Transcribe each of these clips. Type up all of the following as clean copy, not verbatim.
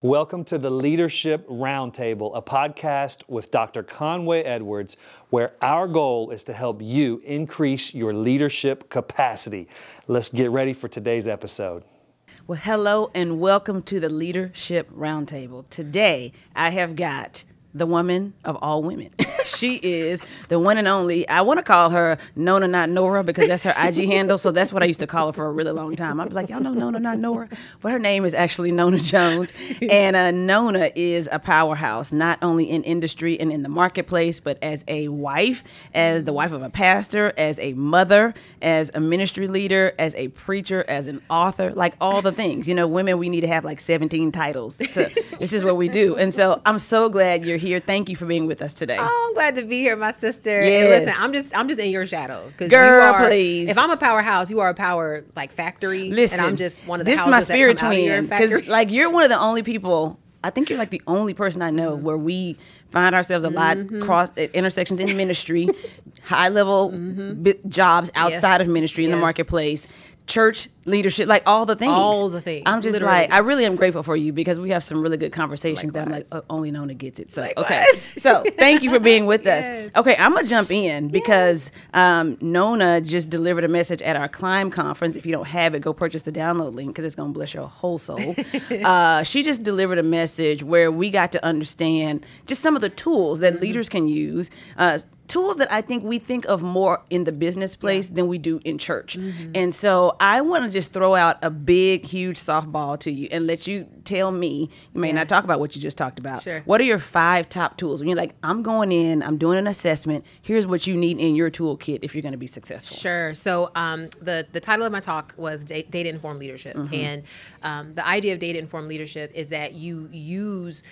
Welcome to the Leadership Roundtable, a podcast with Dr. Conway Edwards, where our goal is to help you increase your leadership capacity. Let's get ready for today's episode. Well, hello and welcome to the Leadership Roundtable. Today, I have got the woman of all women. She is the one and only. I want to call her Nona, not Nora, because that's her IG handle. So that's what I used to call her for a really long time. I'd be like, y'all know Nona, not Nora. But her name is actually Nona Jones. And Nona is a powerhouse, not only in industry and in the marketplace, but as a wife, as the wife of a pastor, as a mother, as a ministry leader, as a preacher, as an author, like all the things. You know, women, we need to have like 17 titles. This is what we do. And so I'm so glad you're here. Thank you for being with us today. Oh, I'm glad to be here, my sister. Yes. And listen, I'm just in your shadow. Girl, please. If I'm a powerhouse, you are a power like factory. Listen, and I'm just one of the this houses is my spirit that come out of your twin. factory. Because like you're one of the only people. I think you're like the only person I know where we find ourselves a lot cross at intersections in ministry, high level jobs outside of ministry in the marketplace. Church leadership, like all the things. All the things. I'm just literally. like, I really am grateful for you because we have some really good conversations that I'm like, oh, only Nona gets it. So, Likewise. okay. So thank you for being with Yes. us. Okay, I'm going to jump in because Nona just delivered a message at our Climb conference. If you don't have it, go purchase the download link because it's going to bless your whole soul. She just delivered a message where we got to understand just some of the tools that leaders can use, tools that I think we think of more in the business place than we do in church. And so I want to just throw out a big, huge softball to you and let you tell me, you may not talk about what you just talked about. Sure. What are your 5 top tools? When you're like, I'm going in, I'm doing an assessment, here's what you need in your toolkit if you're going to be successful. Sure. So the title of my talk was Data-Informed Leadership. And the idea of data-informed leadership is that you use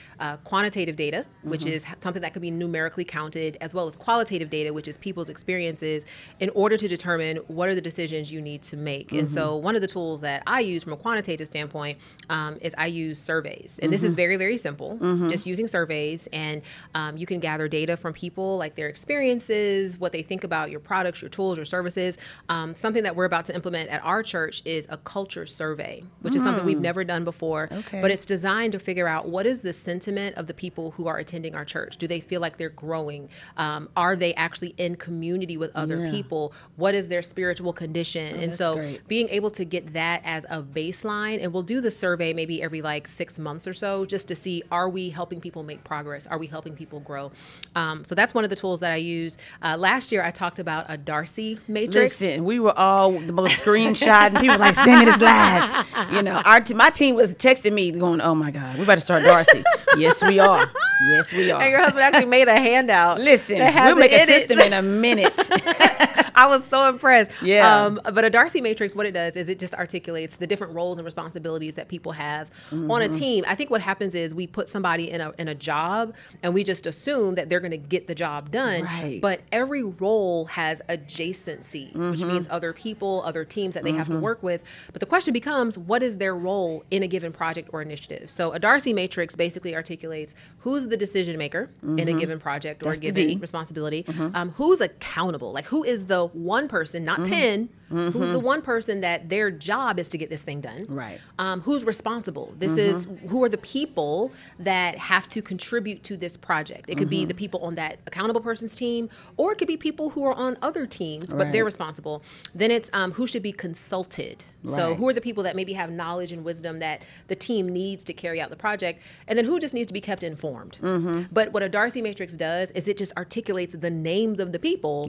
quantitative data, which is something that could be numerically counted, as well as qualitative data, which is people's experiences, in order to determine what are the decisions you need to make. And so one of the tools that I use from a quantitative standpoint is I use surveys. And this is very, very simple, just using surveys. And you can gather data from people, like their experiences, what they think about your products, your tools, your services. Something that we're about to implement at our church is a culture survey, which is something we've never done before. Okay. But it's designed to figure out what is the sentiment of the people who are attending our church. Do they feel like they're growing? Are they actually in community with other people? What is their spiritual condition? And so being able to get that as a baseline, and we'll do the survey maybe every like 6 months or so, just to see, are we helping people make progress? Are we helping people grow? So that's one of the tools that I use. Last year, I talked about a Darcy matrix. Listen, we were all the most screenshot and people were like, send me the slides. You know, my team was texting me going, oh my God, we about to start Darcy. Yes, we are. Yes, we are. And your husband actually made a handout. Listen, we'll make a system in a minute. I was so impressed. Yeah. But a Darcy matrix, what it does is it just articulates the different roles and responsibilities that people have on a team. I think what happens is we put somebody in a job and we just assume that they're going to get the job done. Right. But every role has adjacencies, which means other people, other teams that they have to work with. But the question becomes, what is their role in a given project or initiative? So a Darcy matrix basically articulates who's the decision maker in a given project or a given responsibility, who's accountable, like who is the one person, not 10, who's the one person that their job is to get this thing done. Right. Who's responsible? This is who are the people that have to contribute to this project. It could be the people on that accountable person's team, or it could be people who are on other teams, but they're responsible. Then it's who should be consulted. So who are the people that maybe have knowledge and wisdom that the team needs to carry out the project, and then who just needs to be kept informed. But what a Darcy matrix does is it just articulates the names of the people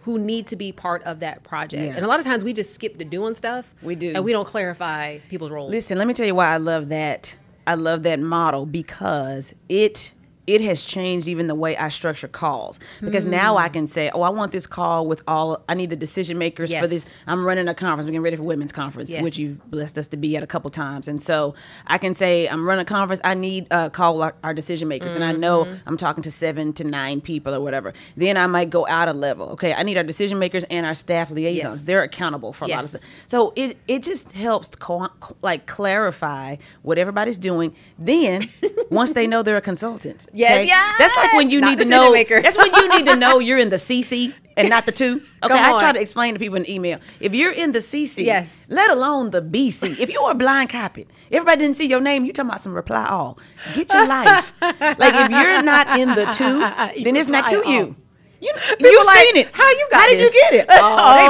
who need to be part of that project. And a lot of times we just skip to doing stuff. We do. And we don't clarify people's roles. Listen, let me tell you why I love that. I love that model because it has changed even the way I structure calls. Because now I can say, oh, I want this call with I need the decision makers for this. I'm running a conference. We're getting ready for women's conference, which you've blessed us to be at a couple times. And so I can say, I'm running a conference. I need call our decision makers. And I know I'm talking to 7 to 9 people or whatever. Then I might go out a level. Okay, I need our decision makers and our staff liaisons. They're accountable for a lot of stuff. So it just helps clarify what everybody's doing. Then once they know they're a consultant. Yeah, okay? That's like when you need to know. That's when you need to know you're in the CC. and not the 2. Okay, Come I on. try to explain to people in email. If you're in the CC, Yes. let alone the BC, if you are blind copied, everybody didn't see your name, you talking about some reply all. Get your life. Like, if you're not in the 2, then it's not to reply all. you. You like, seen it. how you got How did this? you get it? Oh, they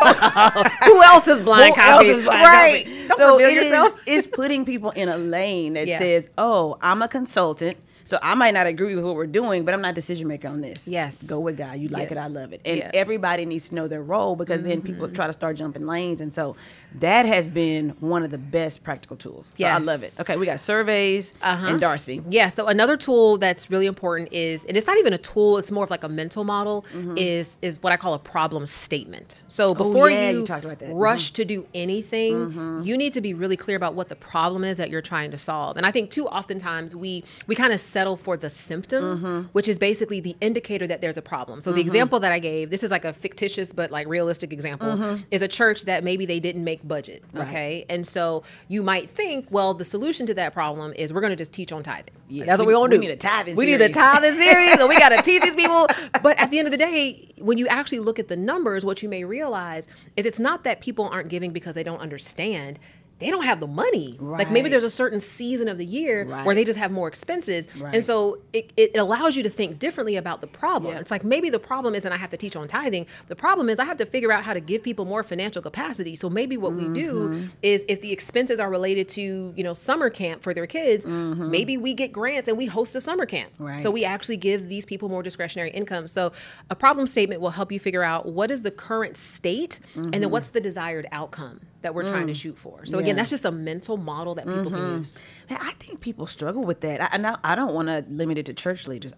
blind copied. Who else is blind Who else copied? is blind Right. copied? Don't So reveal it yourself. is putting people in a lane that Yeah. says, oh, I'm a consultant. So I might not agree with what we're doing, but I'm not decision maker on this. Yes. Go with God. You like it, Yes. I love it. And Yeah. everybody needs to know their role, because then people try to start jumping lanes. And so that has been one of the best practical tools. So I Yes. love it. Okay, we got surveys and Darcy. Yeah. So another tool that's really important is, and it's not even a tool, it's more of like a mental model, is what I call a problem statement. So before yeah, you you talked about that. rush to do anything, you need to be really clear about what the problem is that you're trying to solve. And I think too oftentimes we kind of settle for the symptom, which is basically the indicator that there's a problem. So the example that I gave, this is like a fictitious but like realistic example, is a church that maybe they didn't make budget. Right. Okay. And so you might think, well, the solution to that problem is we're going to just teach on tithing. Yes, That's what we want to do. we need a tithing We need a series. tithing series, and we got to teach these people. But at the end of the day, when you actually look at the numbers, what you may realize is it's not that people aren't giving because they don't understand. They don't have the money. Like maybe Right. there's a certain season of the year Right. where they just have more expenses. Right. And so it allows you to think differently about the problem. Yeah. It's like maybe the problem isn't I have to teach on tithing. The problem is I have to figure out how to give people more financial capacity. So maybe what we do is if the expenses are related to, summer camp for their kids, maybe we get grants and we host a summer camp. Right. So we actually give these people more discretionary income. So a problem statement will help you figure out what is the current state and then what's the desired outcome that we're trying to shoot for. So again, Yeah. that's just a mental model that people can use. Man, I think people struggle with that. I don't want to limit it to church leaders.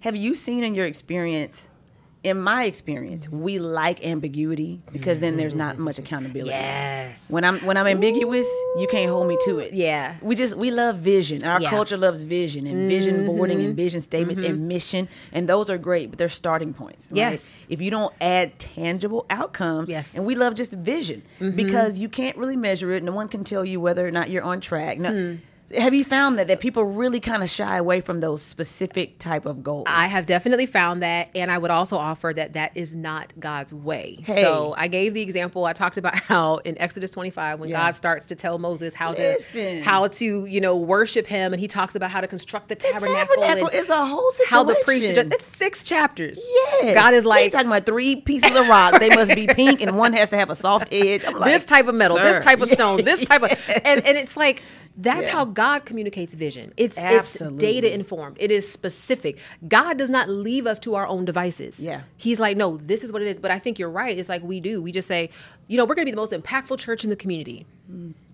Have you seen in your experience, in my experience, we like ambiguity because then there's not much accountability. Yes. When I'm ambiguous, you can't hold me to it. Yeah. We love vision. Our Yeah. culture loves vision and vision boarding and vision statements and mission, and those are great, but they're starting points. Right? Yes. If you don't add tangible outcomes, Yes. and we love just vision because you can't really measure it. No one can tell you whether or not you're on track. No. Have you found that people really kind of shy away from those specific type of goals? I have definitely found that, and I would also offer that is not God's way. Hey. So I gave the example. I talked about how in Exodus 25, when Yeah. God starts to tell Moses how Listen. to worship Him, and He talks about how to construct the tabernacle. tabernacle and is a whole situation. how the priest. It's 6 chapters. Yes. God is They like talking about 3 pieces of rock. They must be pink, and one has to have a soft edge. I'm like, this type of metal, sir. this type of stone, this type of, Yes. and it's like that's Yeah. how God communicates vision. It's Absolutely. data informed. It is specific. God does not leave us to our own devices. Yeah. He's like, no, this is what it is. But I think you're right. It's like we do. We just say, we're going to be the most impactful church in the community.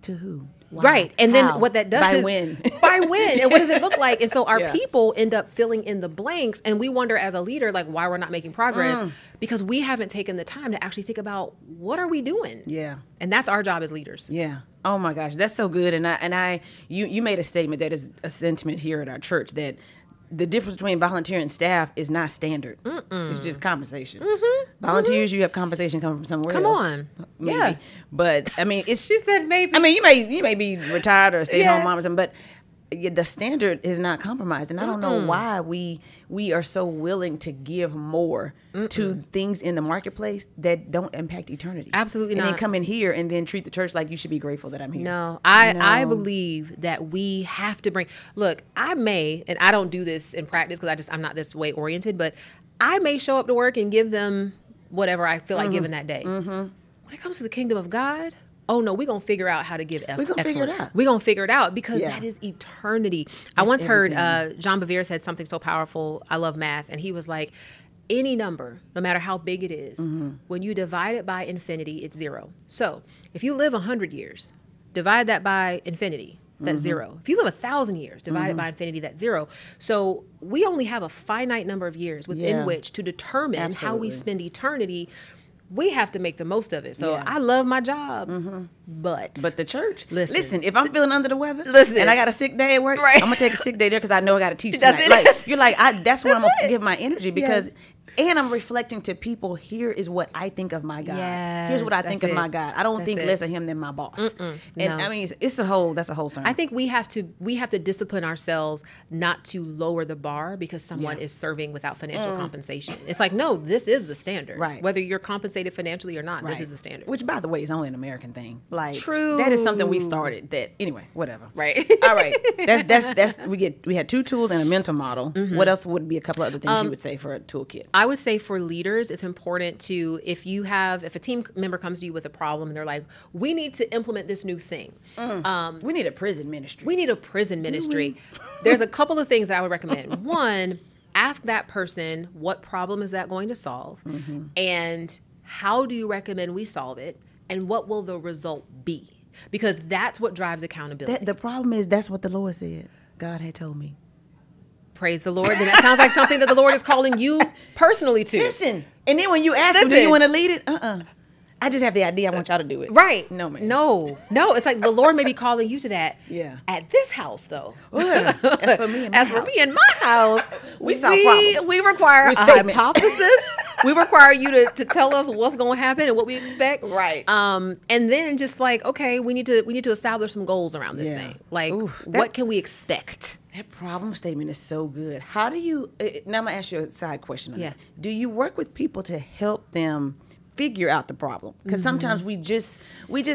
To who? Why? Right. And How? then what that does By is when? by when? And what does it look like? And so our Yeah. people end up filling in the blanks, and we wonder as a leader, like, why we're not making progress because we haven't taken the time to actually think about what are we doing? Yeah. And that's our job as leaders. Yeah. Oh my gosh, that's so good. And you made a statement that is a sentiment here at our church, that the difference between volunteer and staff is not standard. It's just compensation. Volunteers, you have compensation coming from somewhere Come else. on. Maybe. Yeah. But I mean, it's. She said maybe. I mean, you may be retired or a stay-at-home Yeah. mom or something, but the standard is not compromised, and I don't know why we are so willing to give more to things in the marketplace that don't impact eternity. Absolutely and not. then come in here and then treat the church like you should be grateful that I'm here. No, I No. believe that we have to bring. Look, I may, and I don't do this in practice because I'm not this way oriented, but I may show up to work and give them whatever I feel like giving that day. When it comes to the kingdom of God, oh no, we're gonna figure out how to give We're gonna figure it excellence. out. We're gonna figure it out because Yeah. that is eternity. I once heard everything. Jean Bevere said something so powerful. I love math, and he was like, any number, no matter how big it is, when you divide it by infinity, it's 0. So if you live 100 years, divide that by infinity. That's 0. If you live 1,000 years, divide it by infinity, that's 0. So we only have a finite number of years within Yeah. which to determine how we Absolutely. spend eternity. We have to make the most of it. So Yeah. I love my job, but But the church, Listen. if I'm feeling under the weather, Listen. and I got a sick day at work, Right. I'm gonna take a sick day there because I know I got to teach That's tonight. it. Like, you're like, that's where I'm That's gonna it. give my energy because And I'm reflecting to people, here is what I think of my God. Here's what I think of my God. I don't think less of him than my boss. And I mean, that's a whole sermon. I think we have to discipline ourselves not to lower the bar because someone is serving without financial compensation. It's like, no, this is the standard. Right. Whether you're compensated financially or not, this is the standard. Which, by the way, is only an American thing. Like, True. That is something we started. That anyway, whatever. Right. All right. That's we had 2 tools and a mental model. What else would be a couple other things you would say for a toolkit? I would say for leaders, it's important to, if a team member comes to you with a problem and they're like, we need to implement this new thing. We need a prison ministry. We need a prison ministry. There's a couple of things that I would recommend. One, ask that person, what problem is that going to solve? And how do you recommend we solve it? And what will the result be? Because that's what drives accountability. The problem is that's what the Lord said. God had told me. Praise the Lord. Then that sounds like something that the Lord is calling you personally to. Listen. And then when you ask me, do you want to lead it? I just have the idea. I want y'all to do it. Right. No, man. No. It's like the Lord may be calling you to that. Yeah. At this house, though. As for me and my house. For me and my house, we solve problems. We require a statements. hypothesis. We require you to tell us what's going to happen and what we expect. Right. And then just like, okay, we need to establish some goals around this thing. Like, what can we expect? That problem statement is so good. How do you? Now I'm gonna ask you a side question on that. Do you work with people to help them figure out the problem? Because sometimes we just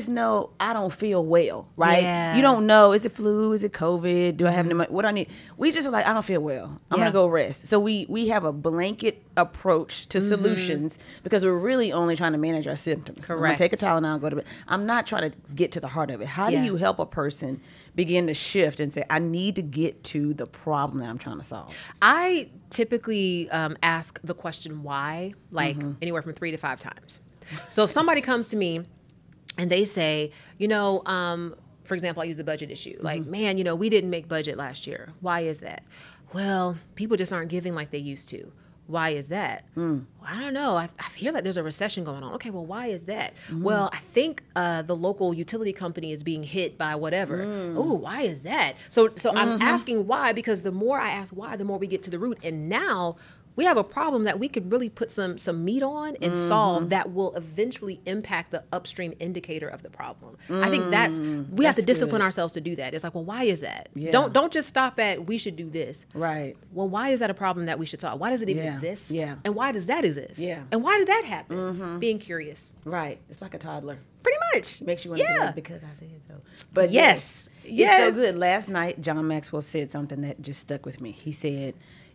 know I don't feel well, right? Yeah. You don't know, is it flu? Is it COVID? Do I have what I need? We just are like, I don't feel well. I'm gonna go rest. So we have a blanket approach to solutions because we're really only trying to manage our symptoms. Correct. I'm gonna take a Tylenol and go to bed. I'm not trying to get to the heart of it. How do you help a person begin to shift and say, I need to get to the problem that I'm trying to solve? I typically ask the question why, like anywhere from 3 to 5 times. So if somebody comes to me and they say, for example, I use the budget issue. Like, man, we didn't make budget last year. Why is that? Well, people just aren't giving like they used to. Why is that? Well, I don't know. I feel like there's a recession going on. Okay, well, why is that? Well, I think the local utility company is being hit by whatever. Oh, why is that? So I'm asking why, because the more I ask why, the more we get to the root. And now we have a problem that we could really put some meat on and solve that will eventually impact the upstream indicator of the problem. I think we have to discipline ourselves to do that. It's like, well, why is that? Yeah. Don't just stop at we should do this. Right. Well, why is that a problem that we should solve? Why does it even exist? Yeah. And why does that exist? Yeah. And why did that happen? Being curious. Right. It's like a toddler. Pretty much. Makes you want to do it because I said so. But yes. It's so good. Last night, John Maxwell said something that just stuck with me. He said,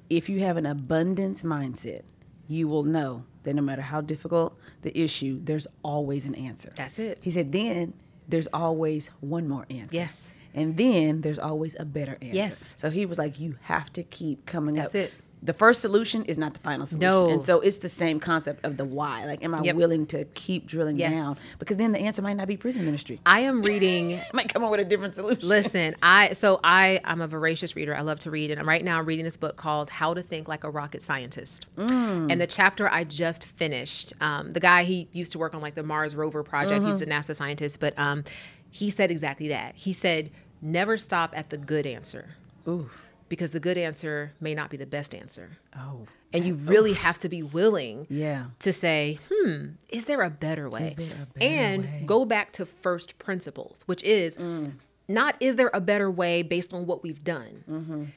if you have an abundance mindset, you will know that no matter how difficult the issue, there's always an answer. That's it. He said, then there's always one more answer. Yes. And then there's always a better answer. Yes. So he was like, you have to keep coming up. That's it. The first solution is not the final solution. No. And so it's the same concept of the why. Like, am I willing to keep drilling down? Because then the answer might not be prison ministry. I am reading. I might come up with a different solution. Listen, I'm a voracious reader. I love to read. And right now I'm reading this book called How to Think Like a Rocket Scientist. And the chapter I just finished, the guy, he used to work on like the Mars rover project. He's a NASA scientist. But he said exactly that. He said, never stop at the good answer. Ooh. Because the good answer may not be the best answer. Oh. And you really have to be willing to say, is there a better way? Go back to first principles, which is not is there a better way based on what we've done?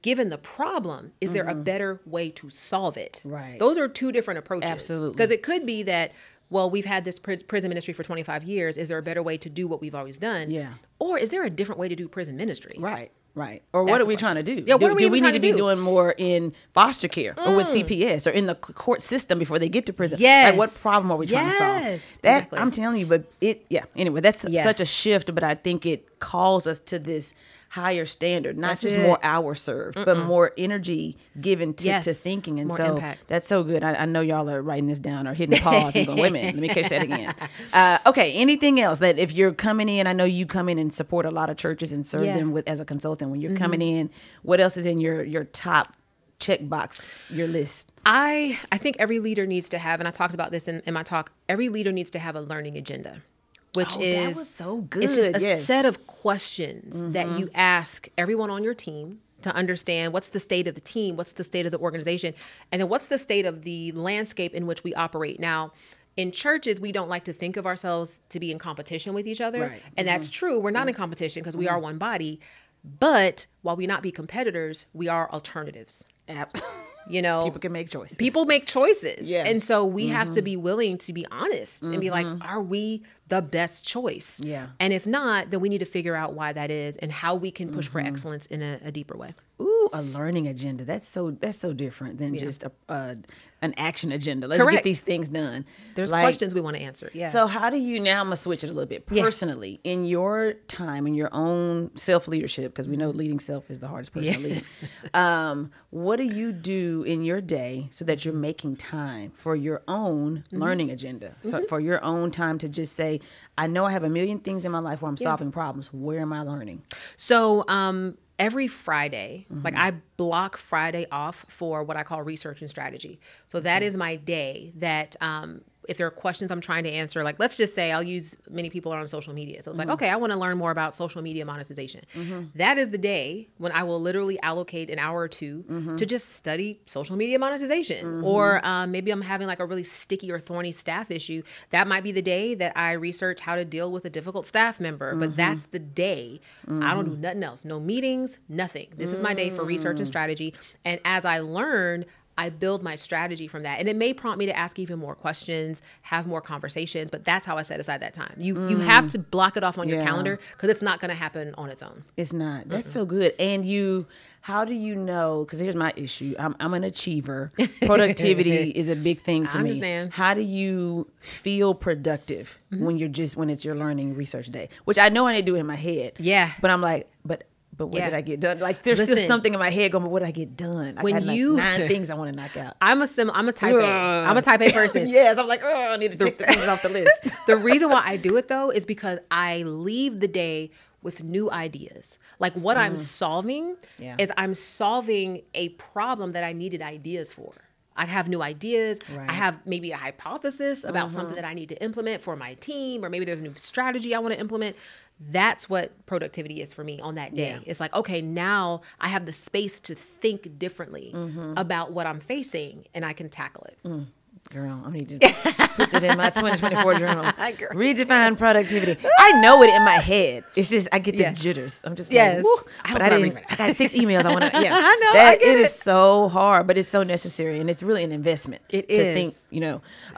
Given the problem, is there a better way to solve it? Right. Those are 2 different approaches. Absolutely. Because it could be that, well, we've had this prison ministry for 25 years. Is there a better way to do what we've always done? Yeah. Or is there a different way to do prison ministry? Right. Or what are we trying to do? Yeah, what are we do we need trying to to be do? doing more in foster care or with CPS or in the court system before they get to prison? Yes. Like, what problem are we trying to solve? That Exactly. I'm telling you, but anyway, that's such a shift, but I think it calls us to this higher standard, not just more hours served, but more energy given to thinking. And more so impact. that's so good. I know y'all are writing this down or hitting pause and going, wait a minute, let me catch that again. Okay, anything else that if you're coming in, I know you come in and support a lot of churches and serve them with as a consultant. When you're coming in, what else is in your top checkbox, your list? I think every leader needs to have, and I talked about this in my talk, every leader needs to have a learning agenda. Which is that was so good. It's just a set of questions that you ask everyone on your team to understand what's the state of the team, what's the state of the organization, and then what's the state of the landscape in which we operate. Now, in churches, we don't like to think of ourselves to be in competition with each other. Right. And that's true. We're not in competition because we are one body. But while we not be competitors, we are alternatives. You know, people can make choices. People make choices. Yeah. And so we have to be willing to be honest and be like, are we the best choice? Yeah. And if not, then we need to figure out why that is and how we can push for excellence in a deeper way. Ooh, a learning agenda. That's so different than just an action agenda. Let's Correct. get these things done. There's questions we want to answer. Yeah. So how do you, now I'm going to switch it a little bit. Personally, in your time, in your own self-leadership, because we know leading self is the hardest person to lead. What do you do in your day so that you're making time for your own learning agenda? So for your own time to just say, I know I have a million things in my life where I'm solving problems. Where am I learning? So every Friday, like I block Friday off for what I call research and strategy. So that is my day that if there are questions I'm trying to answer, like let's just say many people are on social media. So it's like, okay, I want to learn more about social media monetization. That is the day when I will literally allocate an hour or two to just study social media monetization. Or maybe I'm having like a really sticky or thorny staff issue. That might be the day that I research how to deal with a difficult staff member. But that's the day. I don't do nothing else. No meetings, nothing. This is my day for research and strategy. And as I learn, I build my strategy from that. And it may prompt me to ask even more questions, have more conversations, but that's how I set aside that time. You have to block it off on your calendar because it's not going to happen on its own. It's not. That's so good. And how do you know, because here's my issue. I'm an achiever. Productivity is a big thing for me. I understand. How do you feel productive when it's your learning research day? Which I know I need to do it in my head. Yeah. But I'm like, but what did I get done? Like there's still something in my head going, but what did I get done? I had like 9 things I want to knock out. I'm a type A. I'm a type A person. Yes, I'm like, I need to take the things off the list. The reason why I do it though is because I leave the day with new ideas. Like what I'm solving is I'm solving a problem that I needed ideas for. I have new ideas. Right. I have maybe a hypothesis about something that I need to implement for my team, or maybe there's a new strategy I want to implement. That's what productivity is for me on that day. Yeah. It's like, okay, now I have the space to think differently about what I'm facing and I can tackle it. Girl, I need to put that in my 2024 journal. Redefine productivity. I know it in my head. It's just I get the jitters. I'm just like, woo. But I got 6 emails. I want to. Yeah, I know. It is so hard, but it's so necessary, and it's really an investment. It to think.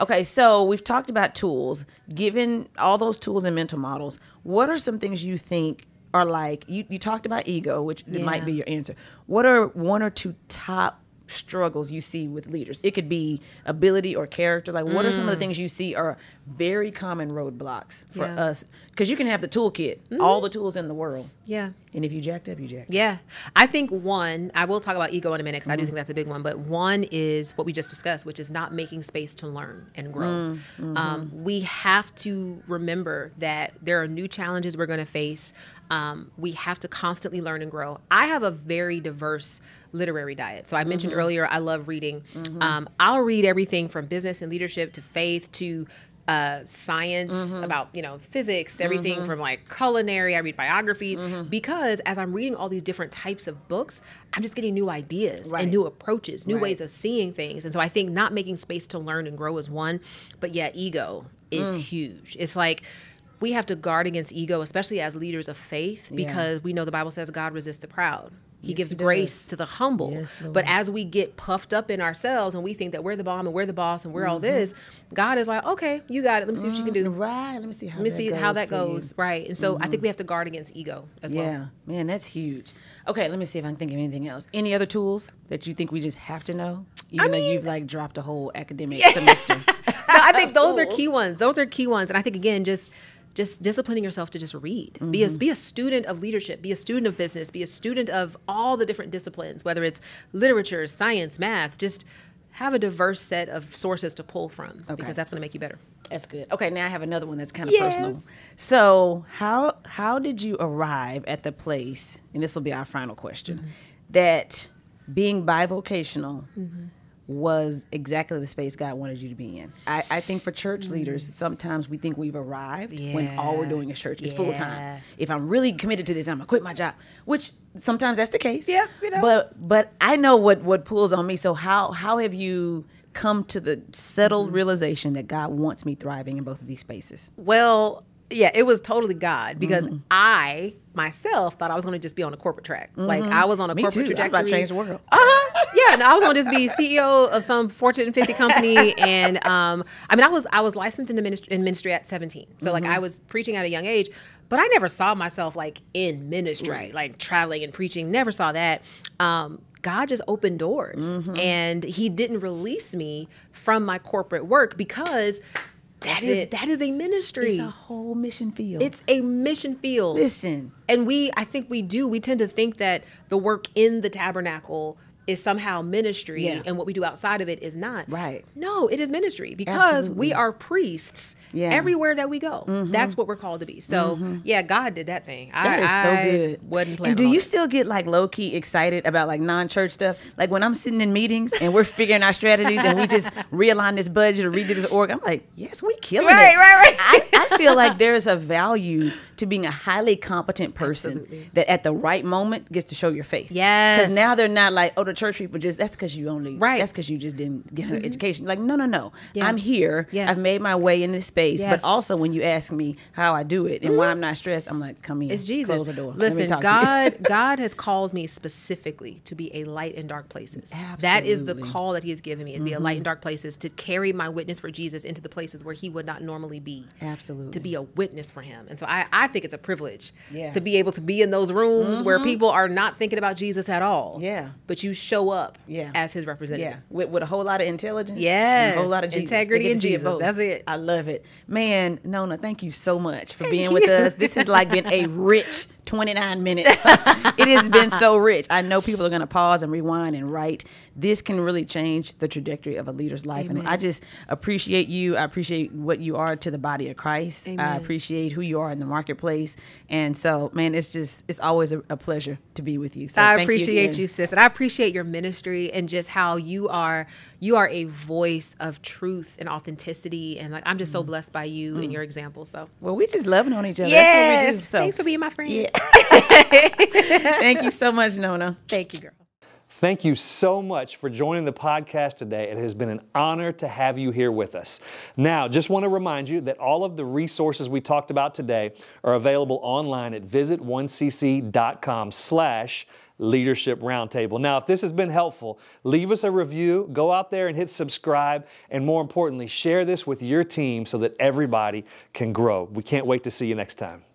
Okay, so we've talked about tools. Given all those tools and mental models, what are some things you think are like? You talked about ego, which might be your answer. What are 1 or 2 top struggles you see with leaders? It could be ability or character. Like what are some of the things you see are very common roadblocks for us? Because you can have the toolkit, all the tools in the world. Yeah. And if you jacked up, you jacked up. Yeah. I think one, I will talk about ego in a minute because I do think that's a big one, but one is what we just discussed, which is not making space to learn and grow. We have to remember that there are new challenges we're going to face. We have to constantly learn and grow. I have a very diverse literary diet. So I mentioned earlier, I love reading. I'll read everything from business and leadership to faith to science about, physics, everything from like culinary. I read biographies because as I'm reading all these different types of books, I'm just getting new ideas and new approaches, new ways of seeing things. And so I think not making space to learn and grow is one, but ego is huge. It's like, we have to guard against ego, especially as leaders of faith, because we know the Bible says God resists the proud. He gives grace to the humble. Yes, but as we get puffed up in ourselves and we think that we're the bomb and we're the boss and we're all this, God is like, okay, you got it. Let me see what you can do. Right. Let me see how that goes. Right. And so I think we have to guard against ego as well. Yeah. Man, that's huge. Okay, let me see if I can think of anything else. Any other tools that you think we just have to know? Even though you've like dropped a whole academic semester. No, I think those are key ones. Those are key ones. And I think, again, just disciplining yourself to just read. Be a student of leadership, be a student of business, be a student of all the different disciplines, whether it's literature, science, math, just have a diverse set of sources to pull from because that's going to make you better. That's good. Okay, now I have another one that's kind of personal. So how did you arrive at the place, and this will be our final question, that being bivocational was exactly the space God wanted you to be in. I think for church leaders, sometimes we think we've arrived when all we're doing is church. It's full time. If I'm really committed to this, I'm gonna quit my job, which sometimes that's the case. Yeah, you know. But I know what pulls on me. So how have you come to the settled realization that God wants me thriving in both of these spaces? Well, yeah, it was totally God, because I myself thought I was going to just be on a corporate track. Like I was on a corporate trajectory. I'm about to change the world. Yeah, no, I was going to just be CEO of some Fortune 50 company, and I mean, I was licensed in ministry at 17, so like I was preaching at a young age, but I never saw myself like in ministry, like traveling and preaching. Never saw that. God just opened doors, and He didn't release me from my corporate work, because that is a ministry. It's a whole mission field. It's a mission field. Listen. And I think we tend to think that the work in the tabernacle is somehow ministry, and what we do outside of it is not. Right. No, it is ministry, because we are priests everywhere that we go. That's what we're called to be. So yeah, God did that thing. That is so good. Wasn't planning and do on you it. still get like low key excited about like non-church stuff? Like when I'm sitting in meetings and we're figuring our strategies and we just realign this budget or redo this org, I'm like, yes, we killing it. Right. I feel like there's a value to being a highly competent person that at the right moment gets to show your faith. Yes. Because now they're not like, oh, the church people that's because you only, Right. that's because you just didn't get an education. Like, no. Yeah. I'm here. Yes. I've made my way in this space. Yes. But also when you ask me how I do it and why I'm not stressed, I'm like, come in. It's Jesus. Close the door. Listen, Let me talk to you. God has called me specifically to be a light in dark places. That is the Absolutely. call that He has given me, is be a light in dark places, to carry my witness for Jesus into the places where He would not normally be. Absolutely. To be a witness for Him. And so I think it's a privilege Yeah. to be able to be in those rooms where people are not thinking about Jesus at all. Yeah. But you show up Yeah. as His representative. Yeah, with a whole lot of intelligence. Yes. And a whole lot of Jesus. Integrity They get and to see it Jesus. both. That's it. I love it. Man, Nona, thank you so much for being with us. This has like been a rich 29 minutes. It has been so rich. I know people are going to pause and rewind and write. This can really change the trajectory of a leader's life. Amen. And I just appreciate you. I appreciate what you are to the body of Christ. Amen. I appreciate who you are in the marketplace. And so, man, it's always a pleasure to be with you. So I thank appreciate again. you, sis. And I appreciate your ministry and just how you are a voice of truth and authenticity. And like, I'm just so blessed by you and your example. So Well, we just loving on each other. yes, That's what we do. So, thanks for being my friend. yeah. Thank you so much, Nona. Thank you, girl. Thank you so much for joining the podcast today. It has been an honor to have you here with us. Now, just want to remind you that all of the resources we talked about today are available online at visit1cc.com/Leadership Roundtable. Now, if this has been helpful, leave us a review, go out there and hit subscribe, and more importantly, share this with your team so that everybody can grow. We can't wait to see you next time.